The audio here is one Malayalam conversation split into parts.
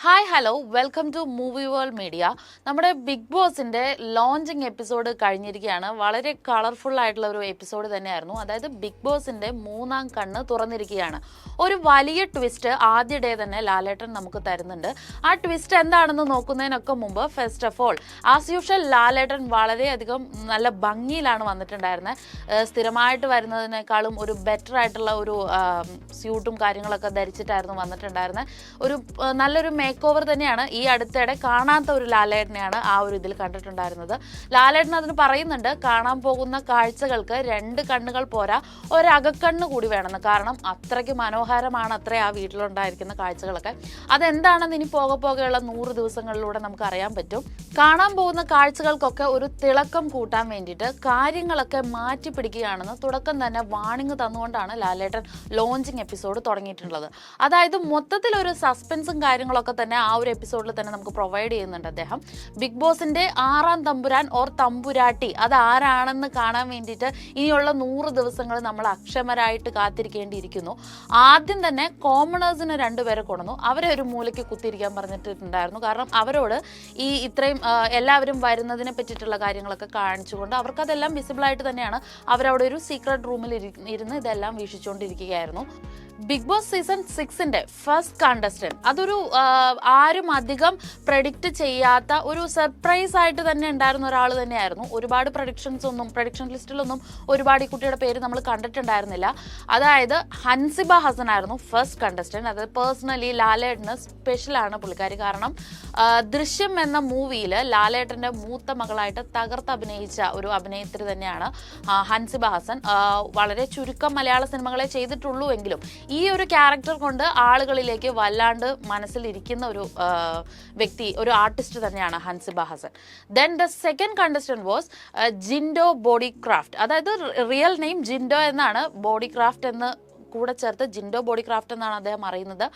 Hi hello welcome to movie world media. നമ്മുടെ ബിഗ് ബോസിൻ്റെ ലോഞ്ചിങ് എപ്പിസോഡ് കഴിഞ്ഞിരിക്കുകയാണ്. വളരെ കളർഫുൾ ആയിട്ടുള്ള ഒരു എപ്പിസോഡ് തന്നെയായിരുന്നു. അതായത് ബിഗ് ബോസിൻ്റെ മൂന്നാം കണ്ണ് തുറന്നിരിക്കുകയാണ്. ഒരു വലിയ ട്വിസ്റ്റ് ആദ്യ ഡേ തന്നെ ലാലേട്ടൻ നമുക്ക് തരുന്നുണ്ട്. ആ ട്വിസ്റ്റ് എന്താണെന്ന് നോക്കുന്നതിനൊക്കെ മുമ്പ് first of all as usual ലാലേട്ടൻ വളരെയധികം നല്ല ഭംഗിയിലാണ് വന്നിട്ടുണ്ടായിരുന്നത്. സ്ഥിരമായിട്ട് വരുന്നതിനേക്കാളും ഒരു ബെറ്റർ ആയിട്ടുള്ള ഒരു സ്യൂട്ടും കാര്യങ്ങളൊക്കെ ധരിച്ചിട്ടായിരുന്നു വന്നിട്ടുണ്ടായിരുന്നത്. ഒരു നല്ലൊരു മേക്ക് ഓവർ തന്നെയാണ്. ഈ അടുത്തിടെ കാണാത്ത ഒരു ലാലേട്ടനെയാണ് ആ ഒരു ഇതിൽ കണ്ടിട്ടുണ്ടായിരുന്നത്. ലാലേട്ടൻ അതിന് പറയുന്നുണ്ട്, കാണാൻ പോകുന്ന കാഴ്ചകൾക്ക് 2 കണ്ണുകൾ പോരാ, ഒരകക്കണ്ണ് കൂടി വേണമെന്ന്. കാരണം അത്രയ്ക്ക് മനോഹരമാണ് അത്ര ആ വീട്ടിലുണ്ടായിരിക്കുന്ന കാഴ്ചകളൊക്കെ. അതെന്താണെന്ന് ഇനി പോകെയുള്ള 100 ദിവസങ്ങളിലൂടെ നമുക്ക് അറിയാൻ പറ്റും. കാണാൻ പോകുന്ന കാഴ്ചകൾക്കൊക്കെ ഒരു തിളക്കം കൂട്ടാൻ വേണ്ടിയിട്ട് കാര്യങ്ങളൊക്കെ മാറ്റി പിടിക്കുകയാണെന്ന് തുടക്കം തന്നെ വാണിംഗ് തന്നുകൊണ്ടാണ് ലാലേട്ടൻ ലോഞ്ചിങ് എപ്പിസോഡ് തുടങ്ങിയിട്ടുള്ളത്. അതായത് മൊത്തത്തിലൊരു സസ്പെൻസും കാര്യങ്ങളൊക്കെ തന്നെ ആ ഒരു എപ്പിസോഡിൽ തന്നെ നമുക്ക് പ്രൊവൈഡ് ചെയ്യുന്നുണ്ട് അദ്ദേഹം. ബിഗ് ബോസിന്റെ 6ാം തമ്പുരാൻ ഓർ തമ്പുരാട്ടി അതാരാണെന്ന് കാണാൻ വേണ്ടിയിട്ട് ഇനിയുള്ള 100 ദിവസങ്ങൾ നമ്മൾ അക്ഷമരായിട്ട് കാത്തിരിക്കേണ്ടിയിരിക്കുന്നു. ആദ്യം തന്നെ കോമണേഴ്സിന് 2 പേരെ കൊണ്ടുവന്നു. അവരെ ഒരു മൂലയ്ക്ക് കുത്തിയിരിക്കാൻ പറഞ്ഞിട്ടുണ്ടായിരുന്നു. കാരണം അവരോട് ഈ ഇത്രയും എല്ലാവരും വരുന്നതിനെ പറ്റിയിട്ടുള്ള കാര്യങ്ങളൊക്കെ കാണിച്ചുകൊണ്ട് അവർക്കതെല്ലാം വിസിബിളായിട്ട് തന്നെയാണ് അവരവിടെ ഒരു സീക്രട്ട് റൂമിൽ ഇരുന്ന് ഇതെല്ലാം വീക്ഷിച്ചുകൊണ്ടിരിക്കുകയായിരുന്നു. ബിഗ് ബോസ് സീസൺ 6ന്റെ ഫസ്റ്റ് കണ്ടസ്റ്റന്റ് അതൊരു ആരും അധികം പ്രഡിക്റ്റ് ചെയ്യാത്ത ഒരു സർപ്രൈസ് ആയിട്ട് തന്നെ ഉണ്ടായിരുന്ന ഒരാൾ തന്നെയായിരുന്നു. ഒരുപാട് പ്രഡിക്ഷൻ ലിസ്റ്റിലൊന്നും ഒരുപാട് ഈ കുട്ടിയുടെ പേര് നമ്മൾ കണ്ടിട്ടുണ്ടായിരുന്നില്ല. അതായത് ഹൻസിബ ഹസൻ ആയിരുന്നു ഫസ്റ്റ് കണ്ടസ്റ്റന്റ്. അത് പേഴ്സണലി ലാലേട്ടന് സ്പെഷ്യലാണ് പുള്ളിക്കാരി. കാരണം ദൃശ്യം എന്ന മൂവിയിൽ ലാലേട്ടന്റെ മൂത്ത മകളായിട്ട് തകർത്ത് അഭിനയിച്ച ഒരു അഭിനേത്രി തന്നെയാണ് ഹൻസിബ ഹസൻ. വളരെ ചുരുക്കം മലയാള സിനിമകളെ ചെയ്തിട്ടുള്ളൂ എങ്കിലും ഈ ഒരു ക്യാരക്ടർ കൊണ്ട് ആളുകളിലേക്ക് വല്ലാണ്ട് മനസ്സിലിരിക്കുന്ന ഒരു വ്യക്തി, ഒരു ആർട്ടിസ്റ്റ് തന്നെയാണ് Hansiba Hasan. Then the second contestant was Jinto body craft. അതായത് റിയൽ നെയിം ജിൻഡോ എന്നാണ്, ബോഡി ക്രാഫ്റ്റ് എന്ന് കൂടെ ചേർത്ത് ജിൻഡോ ബോഡി ക്രാഫ്റ്റ് എന്നാണ് അദ്ദേഹം അറിയുന്നത്.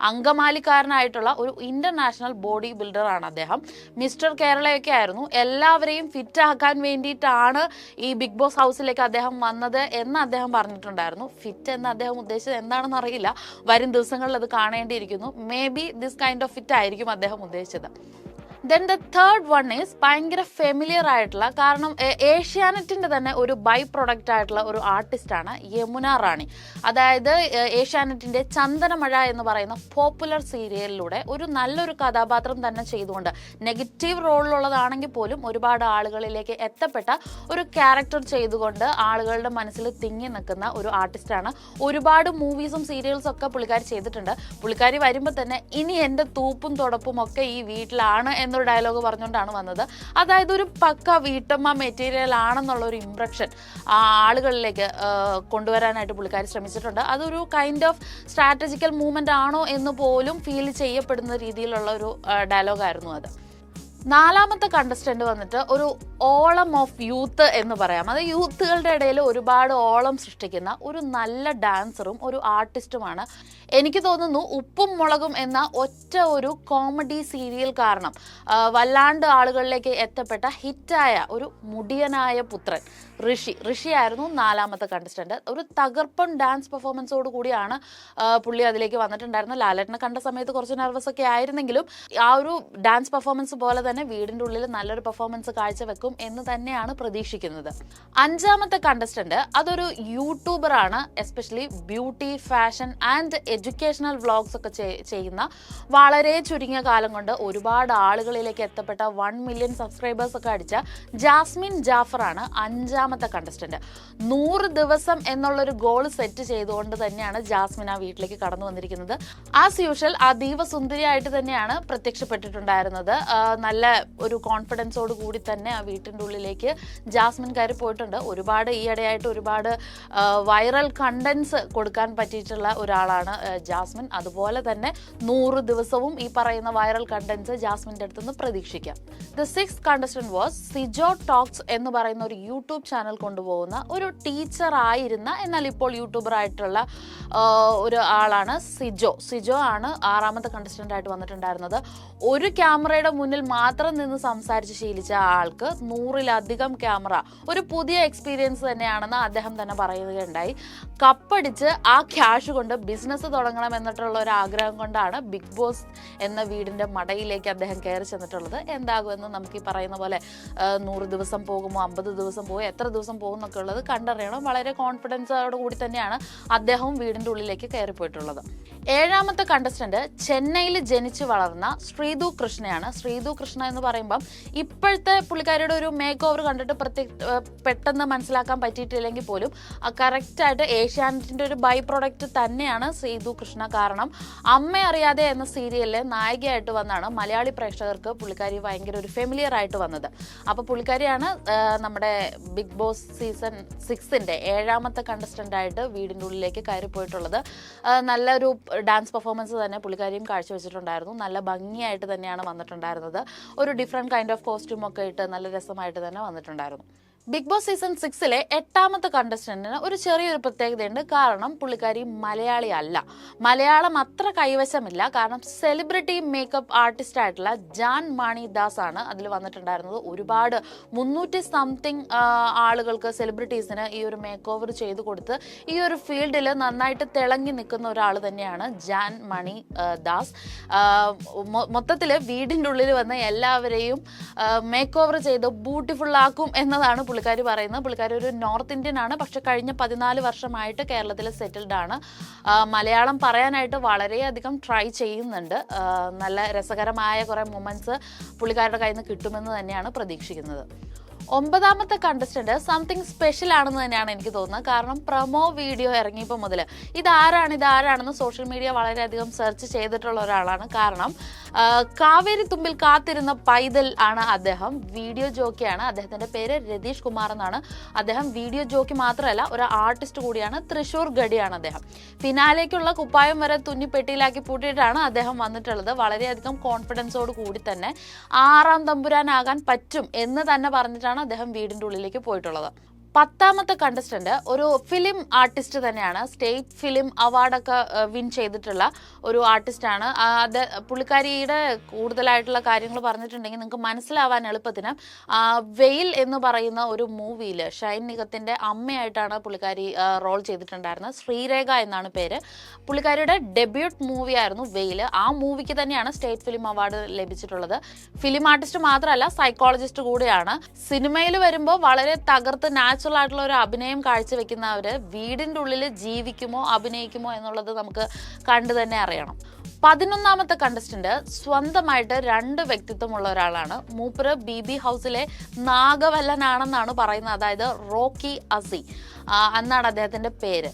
അങ്കമാലിക്കാരനായിട്ടുള്ള ഒരു ഇന്റർനാഷണൽ ബോഡി ബിൽഡറാണ് അദ്ദേഹം. മിസ്റ്റർ കേരളയൊക്കെ ആയിരുന്നു. എല്ലാവരെയും ഫിറ്റ് ആക്കാൻ വേണ്ടിയിട്ടാണ് ഈ ബിഗ് ബോസ് ഹൗസിലേക്ക് അദ്ദേഹം വന്നത് എന്ന് അദ്ദേഹം പറഞ്ഞിട്ടുണ്ടായിരുന്നു. ഫിറ്റ് എന്ന് അദ്ദേഹം ഉദ്ദേശിച്ചത് എന്താണെന്ന് അറിയില്ല. വരും ദിവസങ്ങളിൽ അത് കാണേണ്ടിയിരിക്കുന്നു. May be this kind of fit ആയിരിക്കും അദ്ദേഹം ഉദ്ദേശിച്ചത്. Then the third one is ഭയങ്കര ഫെമിലിയർ ആയിട്ടുള്ള, കാരണം ഏഷ്യാനെറ്റിൻ്റെ തന്നെ ഒരു ബൈ പ്രൊഡക്റ്റ് ആയിട്ടുള്ള ഒരു ആർട്ടിസ്റ്റാണ് യമുന റാണി. അതായത് ഏഷ്യാനെറ്റിൻ്റെ ചന്ദനമഴ എന്ന് പറയുന്ന പോപ്പുലർ സീരിയലിലൂടെ ഒരു നല്ലൊരു കഥാപാത്രം തന്നെ ചെയ്തുകൊണ്ട്, നെഗറ്റീവ് റോളിലുള്ളതാണെങ്കിൽ പോലും ഒരുപാട് ആളുകളിലേക്ക് എത്തപ്പെട്ട ഒരു ക്യാരക്ടർ ചെയ്തുകൊണ്ട് ആളുകളുടെ മനസ്സിൽ തിങ്ങി നിൽക്കുന്ന ഒരു ആർട്ടിസ്റ്റാണ്. ഒരുപാട് മൂവീസും സീരിയൽസും ഒക്കെ പുള്ളിക്കാരി ചെയ്തിട്ടുണ്ട്. പുള്ളിക്കാരി വരുമ്പോൾ തന്നെ ഇനി എൻ്റെ തൂപ്പും തുടപ്പും ഒക്കെ ഈ വീട്ടിലാണ് എന്നൊരു ഡയലോഗ് പറഞ്ഞുകൊണ്ടാണ് വന്നത്. അതായത് ഒരു പക്ക വീട്ടമ്മ മെറ്റീരിയൽ ആണെന്നുള്ള ഒരു ഇംപ്രഷൻ ആളുകളിലേക്ക് കൊണ്ടുവരാനായിട്ട് പുള്ളിക്കാരി ശ്രമിച്ചിട്ടുണ്ട്. അതൊരു കൈൻഡ് ഓഫ് സ്ട്രാറ്റജിക്കൽ മൂവ്മെന്റ് ആണോ എന്ന് പോലും ഫീൽ ചെയ്യപ്പെടുന്ന രീതിയിലുള്ള ഒരു ഡയലോഗായിരുന്നു അത്. 4ാമത്തെ കണ്ടസ്റ്റന്റ് വന്നിട്ട് ഒരു ഓളം ഓഫ് യൂത്ത് എന്ന് പറയാം. അത് യൂത്തുകളുടെ ഇടയിൽ ഒരുപാട് ഓളം സൃഷ്ടിക്കുന്ന ഒരു നല്ല ഡാൻസറും ഒരു ആർട്ടിസ്റ്റുമാണ്. എനിക്ക് തോന്നുന്നു ഉപ്പും മുളകും എന്ന ഒറ്റ ഒരു കോമഡി സീരിയൽ കാരണം വല്ലാണ്ട് ആളുകളിലേക്ക് എത്തപ്പെട്ട ഹിറ്റായ ഒരു മുടിയനായ പുത്രൻ ഋഷിയായിരുന്നു 4ാമത്തെ കണ്ടസ്റ്റന്റ്. ഒരു തകർപ്പൻ ഡാൻസ് പെർഫോമൻസോട് കൂടിയാണ് പുള്ളി അതിലേക്ക് വന്നിട്ടുണ്ടായിരുന്നത്. ലാലേട്ടനെ കണ്ട സമയത്ത് കുറച്ച് നെർവസ് ഒക്കെ ആയിരുന്നെങ്കിലും ആ ഒരു ഡാൻസ് പെർഫോമൻസ് പോലെ തന്നെ വീടിൻ്റെ ഉള്ളിൽ നല്ലൊരു പെർഫോമൻസ് കാഴ്ചവെക്കും എന്ന് തന്നെയാണ് പ്രതീക്ഷിക്കുന്നത്. 5ാമത്തെ കണ്ടസ്റ്റന്റ് അതൊരു യൂട്യൂബറാണ്. Especially beauty, fashion and educational vlogs ഒക്കെ ചെയ്യുന്ന, വളരെ ചുരുങ്ങിയ കാലം കൊണ്ട് ഒരുപാട് ആളുകളിലേക്ക് എത്തപ്പെട്ട 1 മില്യൺ സബ്സ്ക്രൈബേഴ്സ് ഒക്കെ അടിച്ച ജാസ്മിൻ ജാഫറാണ് 5ാമത്തെ കണ്ടസ്റ്റന്റ്. 100 ദിവസം എന്നുള്ളൊരു ഗോൾ സെറ്റ് ചെയ്തുകൊണ്ട് തന്നെയാണ് ജാസ്മിൻ ആ വീട്ടിലേക്ക് കടന്നു വന്നിരിക്കുന്നത്. ആസ് യൂഷ്വൽ അതീവ സുന്ദരിയായിട്ട് തന്നെയാണ് പ്രത്യക്ഷപ്പെട്ടിട്ടുണ്ടായിരുന്നത്. നല്ല ഒരു കോൺഫിഡൻസോട് കൂടി തന്നെ ആ വീട്ടിൻ്റെ ഉള്ളിലേക്ക് ജാസ്മിൻ കയറി പോയിട്ടുണ്ട്. ഒരുപാട് ഈയിടെയായിട്ട് ഒരുപാട് വൈറൽ കണ്ടന്റ്സ് കൊടുക്കാൻ പറ്റിയിട്ടുള്ള ഒരാളാണ് ജാസ്മിൻ. അതുപോലെ തന്നെ 100 ദിവസവും ഈ പറയുന്ന വൈറൽ കണ്ടന്റ്സ് ജാസ്മിൻ്റെ അടുത്തുനിന്ന് പ്രതീക്ഷിക്കാം. The 6th contestant was Sijo talks എന്ന് പറയുന്ന ഒരു യൂട്യൂബ് ചാനൽ കൊണ്ടുപോകുന്ന ഒരു ടീച്ചർ ആയിരുന്ന എന്നാൽ ഇപ്പോൾ യൂട്യൂബർ ആയിട്ടുള്ള ഒരു ആളാണ് സിജോ ആണ് 6ാമത്തെ കണ്ടസ്റ്റന്റ് ആയിട്ട് വന്നിട്ടുണ്ടായിരുന്നത്. ഒരു ക്യാമറയുടെ മുന്നിൽ മാത്രം നിന്ന് സംസാരിച്ച് ശീലിച്ച ആൾക്ക് 100-ലധികം ക്യാമറ ഒരു പുതിയ എക്സ്പീരിയൻസ് തന്നെയാണെന്ന് അദ്ദേഹം തന്നെ പറയുകയുണ്ടായി. കപ്പടിച്ച് ആ ക്യാഷ് കൊണ്ട് ബിസിനസ് തുടങ്ങണം എന്നിട്ടുള്ള ഒരു ആഗ്രഹം കൊണ്ടാണ് ബിഗ് ബോസ് എന്ന വീടിന്റെ മടയിലേക്ക് അദ്ദേഹം കയറി ചെന്നിട്ടുള്ളത്. എന്താകുമെന്ന് നമുക്ക് ഈ പറയുന്ന പോലെ 100 ദിവസം പോകുമോ, 50 ദിവസം പോകുമോ, എത്ര ദിവസം പോകും എന്നൊക്കെ ഉള്ളത് കണ്ടറിയണം. വളരെ കോൺഫിഡൻസോട് കൂടി തന്നെയാണ് അദ്ദേഹവും വീടിന്റെ ഉള്ളിലേക്ക് കയറിപ്പോയിട്ടുള്ളത്. 7ാമത്തെ കണ്ടസ്റ്റന്റ് ചെന്നൈയിൽ ജനിച്ചു വളർന്ന ശ്രീതു കൃഷ്ണയാണ്. ശ്രീതു കൃഷ്ണ എന്ന് പറയുമ്പം ഇപ്പോഴത്തെ പുള്ളിക്കാരിയുടെ ഒരു മേക്ക് ഓവർ കണ്ടിട്ട് പെട്ടെന്ന് മനസ്സിലാക്കാൻ പറ്റിയിട്ടില്ലെങ്കിൽ പോലും കറക്റ്റായിട്ട് ഏഷ്യാനെറ്റിന്റെ ഒരു ബൈ പ്രൊഡക്റ്റ് തന്നെയാണ് ശ്രീതു കൃഷ്ണ. കാരണം അമ്മ അറിയാതെ എന്ന സീരിയലിലെ നായികയായിട്ട് വന്നാണ് മലയാളി പ്രേക്ഷകർക്ക് പുള്ളിക്കാരി ഭയങ്കര ഒരു ഫെമിലിയർ ആയിട്ട് വന്നത്. അപ്പോൾ പുള്ളിക്കാരിയാണ് നമ്മുടെ ബിഗ് ബോസ് സീസൺ 6ന്റെ 7ാമത്തെ കണ്ടസ്റ്റന്റ് ആയിട്ട് വീടിൻ്റെ ഉള്ളിലേക്ക് കയറിപ്പോയിട്ടുള്ളത്. നല്ലൊരു ഡാൻസ് പെർഫോമൻസ് തന്നെ പുള്ളിക്കാരിയും കാഴ്ചവെച്ചിട്ടുണ്ടായിരുന്നു. നല്ല ഭംഗിയായിട്ട് തന്നെയാണ് വന്നിട്ടുണ്ടായിരുന്നത്. ഒരു ഡിഫറെൻറ്റ് കൈൻഡ് ഓഫ് കോസ്റ്റ്യൂം ഒക്കെ ഇട്ട് നല്ല രസമായിട്ട് തന്നെ വന്നിട്ടുണ്ടായിരുന്നു. ബിഗ് ബോസ് സീസൺ 6ലെ 8ാമത്തെ കണ്ടസ്റ്റന്റിന് ഒരു ചെറിയൊരു പ്രത്യേകതയുണ്ട്. കാരണം പുള്ളിക്കാരി മലയാളി അല്ല, മലയാളം അത്ര കൈവശമില്ല. കാരണം സെലിബ്രിറ്റി മേക്കപ്പ് ആർട്ടിസ്റ്റ് ആയിട്ടുള്ള ജാൻ മാണി ദാസ് ആണ് അതിൽ വന്നിട്ടുണ്ടായിരുന്നത്. ഒരുപാട് 300-something ആളുകൾക്ക്, സെലിബ്രിറ്റീസിന് ഈ ഒരു മേക്ക് ഓവർ ചെയ്ത് കൊടുത്ത് ഈ ഒരു ഫീൽഡിൽ നന്നായിട്ട് തിളങ്ങി നിൽക്കുന്ന ഒരാൾ തന്നെയാണ് ജാൻ മണി ദാസ്. മൊത്തത്തിൽ വീടിൻ്റെ ഉള്ളിൽ വന്ന് എല്ലാവരെയും മേക്ക് ഓവർ ചെയ്ത് ബ്യൂട്ടിഫുൾ ആക്കും എന്നതാണ് പുള്ളിക്കാരി പറയുന്നത്. പുള്ളിക്കാരി ഒരു നോർത്ത് ഇന്ത്യൻ ആണ്, പക്ഷെ കഴിഞ്ഞ 14 വർഷമായിട്ട് കേരളത്തിൽ സെറ്റിൽഡ് ആണ്. മലയാളം പറയാനായിട്ട് വളരെയധികം ട്രൈ ചെയ്യുന്നുണ്ട്. നല്ല രസകരമായ കുറേ മൊമെന്റ്സ് പുള്ളിക്കാരുടെ കയ്യിൽ നിന്ന് കിട്ടുമെന്ന് തന്നെയാണ് പ്രതീക്ഷിക്കുന്നത്. 9ാമത്തെ കണ്ടസ്റ്റന്റ് സംതിങ് സ്പെഷ്യൽ ആണെന്ന് തന്നെയാണ് എനിക്ക് തോന്നുന്നത്. കാരണം പ്രൊമോ വീഡിയോ ഇറങ്ങിയപ്പോൾ മുതൽ ഇതാരാണെന്ന് സോഷ്യൽ മീഡിയ വളരെയധികം സെർച്ച് ചെയ്തിട്ടുള്ള ഒരാളാണ്. കാരണം കാവേരി തുമ്പിൽ കാത്തിരുന്ന പൈതൽ ആണ് അദ്ദേഹം. വീഡിയോ ജോക്കിയാണ്. അദ്ദേഹത്തിന്റെ പേര് രതീഷ് കുമാർ എന്നാണ്. അദ്ദേഹം വീഡിയോ ജോക്കി മാത്രമല്ല, ഒരു ആർട്ടിസ്റ്റ് കൂടിയാണ്. തൃശ്ശൂർ ഗഡിയാണ് അദ്ദേഹം. ഫിനാലേക്കുള്ള കുപ്പായം വരെ തുന്നി പെട്ടിയിലാക്കി പൂട്ടിയിട്ടാണ് അദ്ദേഹം വന്നിട്ടുള്ളത്. വളരെയധികം കോൺഫിഡൻസോട് കൂടി തന്നെ 6ാം തമ്പുരാനാകാൻ പറ്റും എന്ന് തന്നെ പറഞ്ഞിട്ടാണ് അദ്ദേഹം വീടിൻ്റെ ഉള്ളിലേക്ക് പോയിട്ടുള്ളത്. 10ാമത്തെ കണ്ടസ്റ്റന്റ് ഒരു ഫിലിം ആർട്ടിസ്റ്റ് തന്നെയാണ്. സ്റ്റേറ്റ് ഫിലിം അവാർഡൊക്കെ വിൻ ചെയ്തിട്ടുള്ള ഒരു ആർട്ടിസ്റ്റാണ്. പുള്ളിക്കാരിയുടെ കൂടുതലായിട്ടുള്ള കാര്യങ്ങൾ പറഞ്ഞിട്ടുണ്ടെങ്കിൽ നിങ്ങൾക്ക് മനസ്സിലാവാൻ എളുപ്പത്തിന് വെയിൽ എന്ന് പറയുന്ന ഒരു മൂവിയിൽ ഷൈൻ നിഗത്തിന്റെ അമ്മയായിട്ടാണ് പുള്ളിക്കാരി റോൾ ചെയ്തിട്ടുണ്ടായിരുന്നത്. ശ്രീരേഖ എന്നാണ് പേര്. പുള്ളിക്കാരിയുടെ ഡെബ്യൂട്ട് മൂവിയായിരുന്നു വെയിൽ. ആ മൂവിക്ക് തന്നെയാണ് സ്റ്റേറ്റ് ഫിലിം അവാർഡ് ലഭിച്ചിട്ടുള്ളത്. ഫിലിം ആർട്ടിസ്റ്റ് മാത്രമല്ല, സൈക്കോളജിസ്റ്റ് കൂടിയാണ്. സിനിമയിൽ വരുമ്പോൾ വളരെ തകർത്ത് നാച്ചുറൽ ആയിട്ടുള്ള ഒരു അഭിനയം കാഴ്ചവെക്കുന്നവര് വീടിൻ്റെ ഉള്ളിൽ ജീവിക്കുമോ അഭിനയിക്കുമോ എന്നുള്ളത് നമുക്ക് കണ്ടു തന്നെ അറിയണം. 11ാമത്തെ കണ്ടസ്റ്റന്റ് സ്വന്തമായിട്ട് 2 വ്യക്തിത്വമുള്ള ഒരാളാണ്. മൂപ്പര് BB ഹൗസിലെ നാഗവല്ലനാണെന്നാണ് പറയുന്നത്. അതായത് റോക്കി അസി എന്നാണ് അദ്ദേഹത്തിന്റെ പേര്.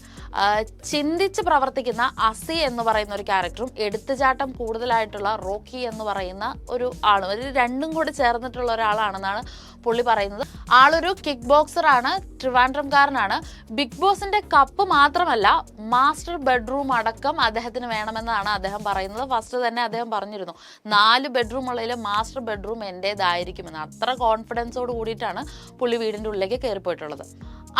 ചിന്തിച്ച് പ്രവർത്തിക്കുന്ന അസി എന്ന് പറയുന്ന ഒരു ക്യാരക്ടറും എടുത്തുചാട്ടം കൂടുതലായിട്ടുള്ള റോക്കി എന്ന് പറയുന്ന ഒരു ആളും, ഒരു രണ്ടും കൂടി ചേർന്നിട്ടുള്ള ഒരാളാണെന്നാണ് പുള്ളി പറയുന്നത്. ആളൊരു കിക്ക് ബോക്സർ ആണ്, ട്രിവാൻഡ്രംകാരനാണ്. ബിഗ് ബോസിന്റെ കപ്പ് മാത്രമല്ല, മാസ്റ്റർ ബെഡ്റൂം അടക്കം അദ്ദേഹത്തിന് വേണമെന്നാണ് അദ്ദേഹം പറയുന്നത്. ഫസ്റ്റ് തന്നെ അദ്ദേഹം പറഞ്ഞിരുന്നു 4 ബെഡ്റൂം ഉള്ളതിൽ മാസ്റ്റർ ബെഡ്റൂം എൻ്റേതായിരിക്കുമെന്ന്. അത്ര കോൺഫിഡൻസോട് കൂടിയിട്ടാണ് പുള്ളി വീടിൻ്റെ ഉള്ളിലേക്ക് കയറിപ്പോയിട്ടുള്ളത്.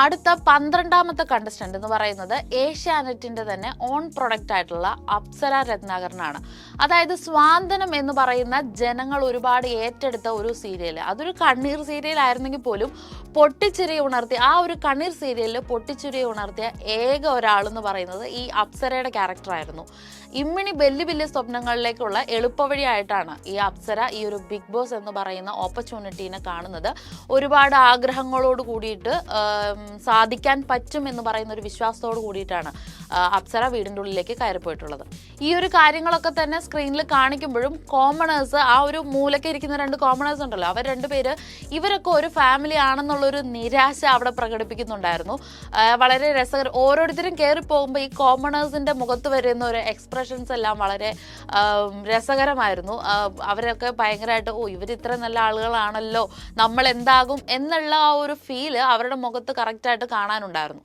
അടുത്ത 12ാമത്തെ കണ്ടസ്റ്റന്റ് എന്ന് പറയുന്നത് ഏഷ്യാനെറ്റിന്റെ തന്നെ ഓൺ പ്രൊഡക്റ്റ് ആയിട്ടുള്ള അപ്സര രത്നാകരനാണ്. അതായത് സ്വാന്തനം എന്ന് പറയുന്ന ജനങ്ങൾ ഒരുപാട് ഏറ്റെടുത്ത ഒരു സീരിയൽ, അതൊരു കണ്ണീർ സീരിയൽ ആയിരുന്നെങ്കിൽ പോലും പൊട്ടിച്ചിരി ഉണർത്തിയ ആ ഒരു കണ്ണീർ സീരിയലിൽ പൊട്ടിച്ചിരി ഉണർത്തിയ ഏക ഒരാളെന്ന് പറയുന്നത് ഈ അപ്സരയുടെ ക്യാരക്ടറായിരുന്നു. ഇമ്മിണി വലിയ സ്വപ്നങ്ങളിലേക്കുള്ള എളുപ്പവഴിയായിട്ടാണ് ഈ അപ്സര ഈ ഒരു ബിഗ് ബോസ് എന്ന് പറയുന്ന ഓപ്പർച്യൂണിറ്റീനെ കാണുന്നത്. ഒരുപാട് ആഗ്രഹങ്ങളോട് കൂടിയിട്ട് സാധിക്കാൻ പറ്റും എന്ന് പറയുന്ന ഒരു വിശ്വാസത്തോട് കൂടിയിട്ടാണ് അപ്സര വീടിൻ്റെ ഉള്ളിലേക്ക് കയറിപ്പോയിട്ടുള്ളത്. ഈ ഒരു കാര്യങ്ങളൊക്കെ തന്നെ സ്ക്രീനിൽ കാണിക്കുമ്പോഴും കോമണേഴ്സ്, ആ ഒരു മൂലയ്ക്ക് ഇരിക്കുന്ന 2 കോമണേഴ്സ് ഉണ്ടല്ലോ, അവർ 2 പേര് ഇവരൊക്കെ ഒരു ഫാമിലി ആണെന്നുള്ളൊരു നിരാശ അവിടെ പ്രകടിപ്പിക്കുന്നുണ്ടായിരുന്നു. വളരെ രസകരം. ഓരോരുത്തരും കയറി പോകുമ്പോൾ ഈ കോമണേഴ്സിന്റെ മുഖത്ത് വരുന്ന ഒരു എക്സ്പ്രഷൻസ് എല്ലാം വളരെ രസകരമായിരുന്നു. അവരൊക്കെ ഭയങ്കരമായിട്ട് ഇവർ ഇത്ര നല്ല ആളുകളാണല്ലോ, നമ്മൾ എന്താകും എന്നുള്ള ആ ഒരു ഫീല് അവരുടെ മുഖത്ത് കറക്റ്റായിട്ട് കാണാനുണ്ടായിരുന്നു.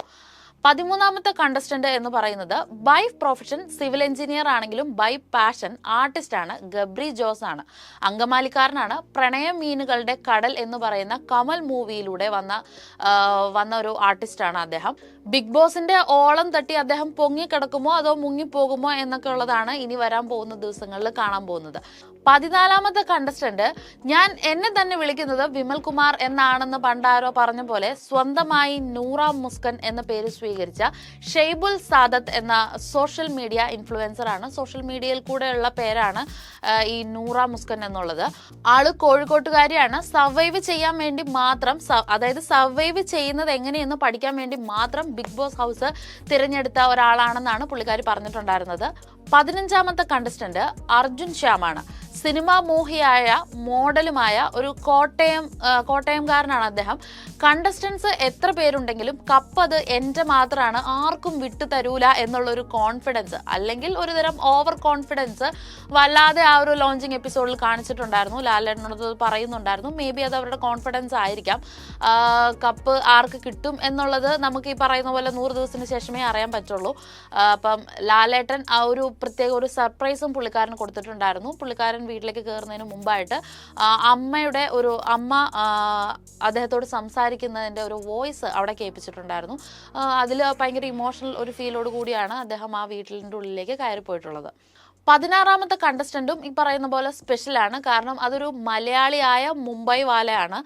13ാമത്തെ കണ്ടസ്റ്റന്റ് എന്ന് പറയുന്നത് ബൈ പ്രൊഫഷൻ സിവിൽ എഞ്ചിനീയർ ആണെങ്കിലും ബൈ പാഷൻ ആർട്ടിസ്റ്റ് ആണ്. ഗബ്രി ജോസ് ആണ്. അങ്കമാലിക്കാരനാണ്. പ്രണയ മീനുകളുടെ കടൽ എന്ന് പറയുന്ന കമൽ മൂവിയിലൂടെ വന്ന ഒരു ആർട്ടിസ്റ്റാണ് അദ്ദേഹം. ബിഗ് ബോസിന്റെ ഓളം തട്ടി അദ്ദേഹം പൊങ്ങിക്കിടക്കുമോ അതോ മുങ്ങിപ്പോകുമോ എന്നൊക്കെ ഉള്ളതാണ് ഇനി വരാൻ പോകുന്ന ദിവസങ്ങളിൽ കാണാൻ പോകുന്നത്. 14ാമത്തെ കണ്ടസ്റ്റന്റ് ഞാൻ എന്നെ തന്നെ വിളിക്കുന്നത് വിമൽ കുമാർ എന്നാണെന്ന് പണ്ടാരോ പറഞ്ഞ പോലെ സ്വന്തമായി നൂറ മുസ്കൻ എന്ന പേര് സ്വീകരിച്ച ഷെയ്ബുൽ സാദത്ത് എന്ന സോഷ്യൽ മീഡിയ ഇൻഫ്ലുവൻസർ ആണ്. സോഷ്യൽ മീഡിയയിൽ കൂടെയുള്ള പേരാണ് ഈ നൂറ മുസ്കൻ എന്നുള്ളത്. ആള് കോഴിക്കോട്ടുകാരിയാണ്. സർവൈവ് ചെയ്യാൻ വേണ്ടി മാത്രം, അതായത് സർവൈവ് ചെയ്യുന്നത് എങ്ങനെയെന്ന് പഠിക്കാൻ വേണ്ടി മാത്രം ബിഗ് ബോസ് ഹൗസ് തിരഞ്ഞെടുത്ത ഒരാളാണെന്നാണ് പുള്ളിക്കാരി പറഞ്ഞിട്ടുണ്ടായിരുന്നത്. 15ാമത്തെ കണ്ടസ്റ്റന്റ് അർജുൻ ശ്യാമാണ്. സിനിമാ മോഹിയായ മോഡലുമായ ഒരു കോട്ടയംകാരനാണ് അദ്ദേഹം. കണ്ടസ്റ്റൻസ് എത്ര പേരുണ്ടെങ്കിലും കപ്പ് അത് എൻ്റെ മാത്രമാണ്, ആർക്കും വിട്ടു തരൂല എന്നുള്ളൊരു കോൺഫിഡൻസ്, അല്ലെങ്കിൽ ഒരുതരം ഓവർ കോൺഫിഡൻസ് വല്ലാതെ ആ ഒരു ലോഞ്ചിങ് എപ്പിസോഡിൽ കാണിച്ചിട്ടുണ്ടായിരുന്നു. ലാലേട്ടനോട് പറയുന്നുണ്ടായിരുന്നു. മേ ബി അത് അവരുടെ കോൺഫിഡൻസ് ആയിരിക്കാം. കപ്പ് ആർക്ക് കിട്ടും എന്നുള്ളത് നമുക്ക് ഈ പറയുന്ന പോലെ 100 ദിവസത്തിന് ശേഷമേ അറിയാൻ പറ്റുള്ളൂ. അപ്പം ലാലേട്ടൻ ആ ഒരു പ്രത്യേക ഒരു സർപ്രൈസും പുള്ളിക്കാരന് കൊടുത്തിട്ടുണ്ടായിരുന്നു. പുള്ളിക്കാരൻ വീട്ടിലേക്ക് കയറുന്നതിന് മുമ്പായിട്ട് അമ്മ അദ്ദേഹത്തോട് സംസാരിക്കുന്നതിൻ്റെ ഒരു വോയിസ് അവിടെ കേൾപ്പിച്ചിട്ടുണ്ടായിരുന്നു. അതിൽ ഭയങ്കര ഇമോഷണൽ ഒരു ഫീലോട് കൂടിയാണ് അദ്ദേഹം ആ വീട്ടിൻ്റെ ഉള്ളിലേക്ക് കയറിപ്പോയിട്ടുള്ളത്. 16ാമത്തെ കണ്ടസ്റ്റന്റും ഈ പറയുന്ന പോലെ സ്പെഷ്യലാണ്. കാരണം അതൊരു മലയാളിയായ മുംബൈ വാലയാണ്.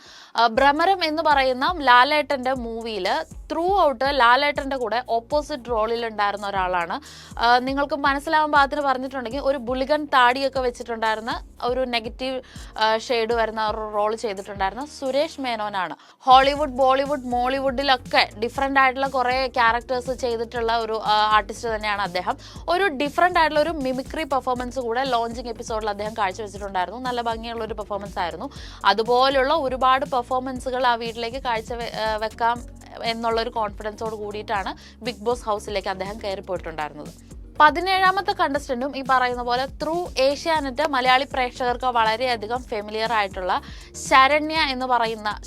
ഭ്രമരം എന്ന് പറയുന്ന ലാലേട്ടൻ്റെ മൂവിയിൽ ത്രൂ ഔട്ട് ലാലേട്ടൻ്റെ കൂടെ ഓപ്പോസിറ്റ് റോളിൽ ഉണ്ടായിരുന്ന ഒരാളാണ്. നിങ്ങൾക്ക് മനസ്സിലാവാൻ പാകത്തിന് പറഞ്ഞിട്ടുണ്ടെങ്കിൽ ഒരു ബുളിഗൻ താടിയൊക്കെ വെച്ചിട്ടുണ്ടായിരുന്ന ഒരു നെഗറ്റീവ് ഷെയ്ഡ് വരുന്ന ഒരു റോൾ ചെയ്തിട്ടുണ്ടായിരുന്ന സുരേഷ് മേനോനാണ്. ഹോളിവുഡ്, ബോളിവുഡ്, മോളിവുഡിലൊക്കെ ഡിഫറെൻ്റ് ആയിട്ടുള്ള കുറേ ക്യാരക്ടേഴ്സ് ചെയ്തിട്ടുള്ള ഒരു ആർട്ടിസ്റ്റ് തന്നെയാണ് അദ്ദേഹം. ഒരു ഡിഫറെൻ്റ് ആയിട്ടുള്ള ഒരു മിമിക്രി പെർഫോമൻസ് കൂടെ ലോഞ്ചിങ് എപ്പിസോഡിൽ അദ്ദേഹം കാഴ്ചവെച്ചിട്ടുണ്ടായിരുന്നു. നല്ല ഭംഗിയുള്ള ഒരു പെർഫോമൻസ് ആയിരുന്നു. അതുപോലുള്ള ഒരുപാട് പെർഫോമൻസുകൾ ആ വീട്ടിലേക്ക് വെക്കാം എന്നുള്ളൊരു കോൺഫിഡൻസോട് കൂടിയിട്ടാണ് ബിഗ് ബോസ് ഹൗസിലേക്ക് അദ്ദേഹം കയറിപ്പോയിട്ടുണ്ടായിരുന്നത്. 17ാമത്തെ കണ്ടസ്റ്റന്റും ഈ പറയുന്ന പോലെ ത്രൂ ഏഷ്യാനെറ്റ് മലയാളി പ്രേക്ഷകർക്ക് വളരെയധികം ഫെമിലിയർ ആയിട്ടുള്ള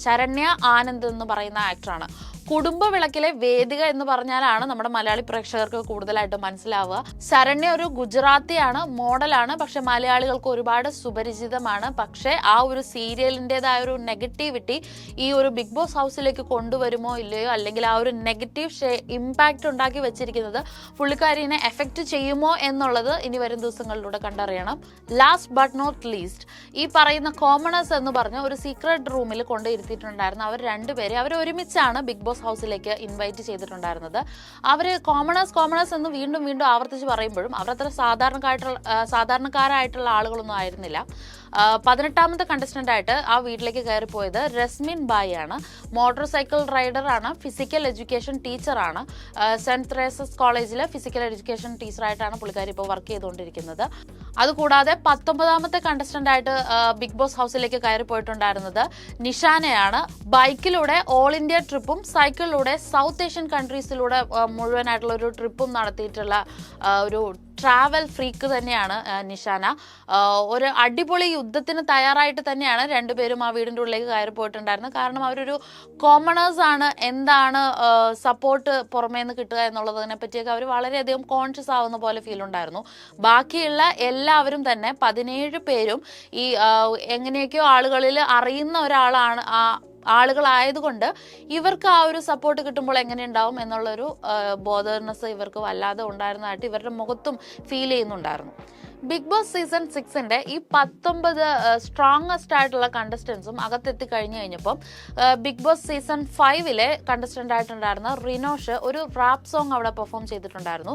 ശരണ്യ ആനന്ദ് എന്ന് പറയുന്ന ആക്ടറാണ്. കുടുംബ വിളക്കിലെ വേദിക എന്ന് പറഞ്ഞാലാണ് നമ്മുടെ മലയാളി പ്രേക്ഷകർക്ക് കൂടുതലായിട്ട് മനസ്സിലാവുക. ശരണ്യ ഒരു ഗുജറാത്തിയാണ്, മോഡലാണ്. പക്ഷെ മലയാളികൾക്ക് ഒരുപാട് സുപരിചിതമാണ്. പക്ഷെ ആ ഒരു സീരിയലിൻ്റെതായ ഒരു നെഗറ്റിവിറ്റി ഈ ഒരു ബിഗ് ബോസ് ഹൗസിലേക്ക് കൊണ്ടുവരുമോ ഇല്ലയോ, അല്ലെങ്കിൽ ആ ഒരു നെഗറ്റീവ് ഇമ്പാക്റ്റ് ഉണ്ടാക്കി വെച്ചിരിക്കുന്നത് പുള്ളിക്കാരിനെ എഫക്റ്റ് ചെയ്യുമോ എന്നുള്ളത് ഇനി വരും ദിവസങ്ങളിലൂടെ കണ്ടറിയണം. ലാസ്റ്റ് ബട്ട് നോട്ട് ലീസ്റ്റ്, ഈ പറയുന്ന കോമണേഴ്സ് എന്ന് പറഞ്ഞ ഒരു സീക്രട്ട് റൂമിൽ കൊണ്ടിരുത്തിയിട്ടുണ്ടായിരുന്നു. അവർ രണ്ടുപേരെ ഒരുമിച്ചാണ് ബിഗ് ബോസ് ഹൗസിലേക്ക് ഇൻവൈറ്റ് ചെയ്തിട്ടുണ്ടായിരുന്നത്. അവർ കോമണേഴ്സ് എന്ന് വീണ്ടും ആവർത്തിച്ച് പറയുമ്പോഴും അവർ അത്ര സാധാരണക്കാരായിട്ടുള്ള ആളുകളൊന്നും ആയിരുന്നില്ല. 18ാമത്തെ കണ്ടസ്റ്റന്റ് ആയിട്ട് ആ വീട്ടിലേക്ക് കയറിപ്പോയത് റസ്മിൻ ബായി ആണ്. മോട്ടോർ സൈക്കിൾ റൈഡറാണ്. ഫിസിക്കൽ എഡ്യൂക്കേഷൻ ടീച്ചറാണ്. സെന്റ് തെരേസസ് കോളേജിലെ ഫിസിക്കൽ എഡ്യൂക്കേഷൻ ടീച്ചറായിട്ടാണ് പുള്ളിക്കാരി ഇപ്പോൾ വർക്ക് ചെയ്തുകൊണ്ടിരിക്കുന്നത്. അതുകൂടാതെ 19ാമത്തെ കണ്ടസ്റ്റന്റ് ആയിട്ട് ബിഗ് ബോസ് ഹൗസിലേക്ക് കയറിപ്പോയിട്ടുണ്ടായിരുന്നത് നിഷാനയാണ്. ബൈക്കിലൂടെ ഓൾ ഇന്ത്യ ട്രിപ്പും സൈക്കിളിലൂടെ സൗത്ത് ഏഷ്യൻ കൺട്രീസിലൂടെ മുഴുവനായിട്ടുള്ള ഒരു ട്രിപ്പും നടത്തിയിട്ടുള്ള ഒരു ട്രാവൽ ഫ്രീക്ക് തന്നെയാണ് നിഷാന. ഒരു അടിപൊളി യുദ്ധത്തിന് തയ്യാറായിട്ട് തന്നെയാണ് രണ്ടുപേരും ആ വീടിൻ്റെ ഉള്ളിലേക്ക് കയറി പോയിട്ടുണ്ടായിരുന്നത്. കാരണം അവരൊരു കോമണേഴ്സ് ആണ്. എന്താണ് സപ്പോർട്ട് പുറമേ നിന്ന് കിട്ടുക എന്നുള്ളതിനെ പറ്റിയൊക്കെ അവർ വളരെയധികം കോൺഷ്യസ് ആവുന്ന പോലെ ഫീൽ ഉണ്ടായിരുന്നു. ബാക്കിയുള്ള എല്ലാവരും തന്നെ 17 പേരും ഈ എങ്ങനെയൊക്കെയോ ആളുകളിൽ അറിയുന്ന ആളുകളായതുകൊണ്ട് ഇവർക്ക് ആ ഒരു സപ്പോർട്ട് കിട്ടുമ്പോൾ എങ്ങനെ ഉണ്ടാവും എന്നുള്ളൊരു ബോധർനെസ് ഇവർക്ക് വല്ലാതെ ഉണ്ടായിരുന്നതായിട്ട് ഇവരുടെ മുഖത്തും ഫീൽ ചെയ്യുന്നുണ്ടായിരുന്നു. ബിഗ് ബോസ് സീസൺ 6ന്റെ ഈ 19 സ്ട്രോങ്ങസ്റ്റ് ആയിട്ടുള്ള കണ്ടസ്റ്റൻസും അകത്തെത്തി കഴിഞ്ഞപ്പോൾ ബിഗ് ബോസ് സീസൺ 5ലെ കണ്ടസ്റ്റന്റ് ആയിട്ടുണ്ടായിരുന്ന റിനോഷ് ഒരു റാപ്പ് സോങ് അവിടെ പെർഫോം ചെയ്തിട്ടുണ്ടായിരുന്നു.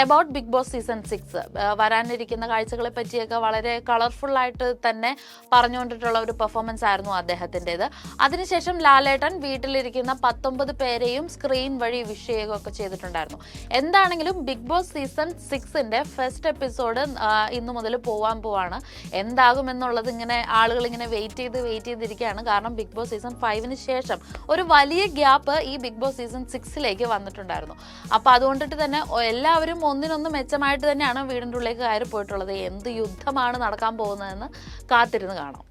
അബൌട്ട് ബിഗ് ബോസ് സീസൺ 6 വരാനിരിക്കുന്ന കാഴ്ചകളെ പറ്റിയൊക്കെ വളരെ കളർഫുൾ ആയിട്ട് തന്നെ പറഞ്ഞുകൊണ്ടിട്ടുള്ള ഒരു പെർഫോമൻസ് ആയിരുന്നു അദ്ദേഹത്തിൻ്റെത്. അതിനുശേഷം ലാലേട്ടൻ വീട്ടിലിരിക്കുന്ന 19 പേരെയും സ്ക്രീൻ വഴി വിഷ് ചെയ്യുകയൊക്കെ ചെയ്തിട്ടുണ്ടായിരുന്നു. എന്താണെങ്കിലും ബിഗ് ബോസ് സീസൺ 6ന്റെ ഫസ്റ്റ് എപ്പിസോഡ് ഇന്നു മുതൽ പോവാണ്. എന്താകുമെന്നുള്ളത് ആളുകൾ വെയിറ്റ് ചെയ്തിരിക്കുകയാണ്. കാരണം ബിഗ് ബോസ് സീസൺ 5ന് ശേഷം ഒരു വലിയ ഗ്യാപ്പ് ഈ ബിഗ് ബോസ് സീസൺ 6ലേക്ക് വന്നിട്ടുണ്ടായിരുന്നു. അപ്പോൾ അതുകൊണ്ടിട്ട് തന്നെ എല്ലാവരും ഒന്നിനൊന്ന് മെച്ചമായിട്ട് തന്നെയാണ് വീടിൻ്റെ ഉള്ളിലേക്ക് കയറി പോയിട്ടുള്ളത്. എന്ത് യുദ്ധമാണ് നടക്കാൻ പോകുന്നതെന്ന് കാത്തിരുന്ന് കാണാം.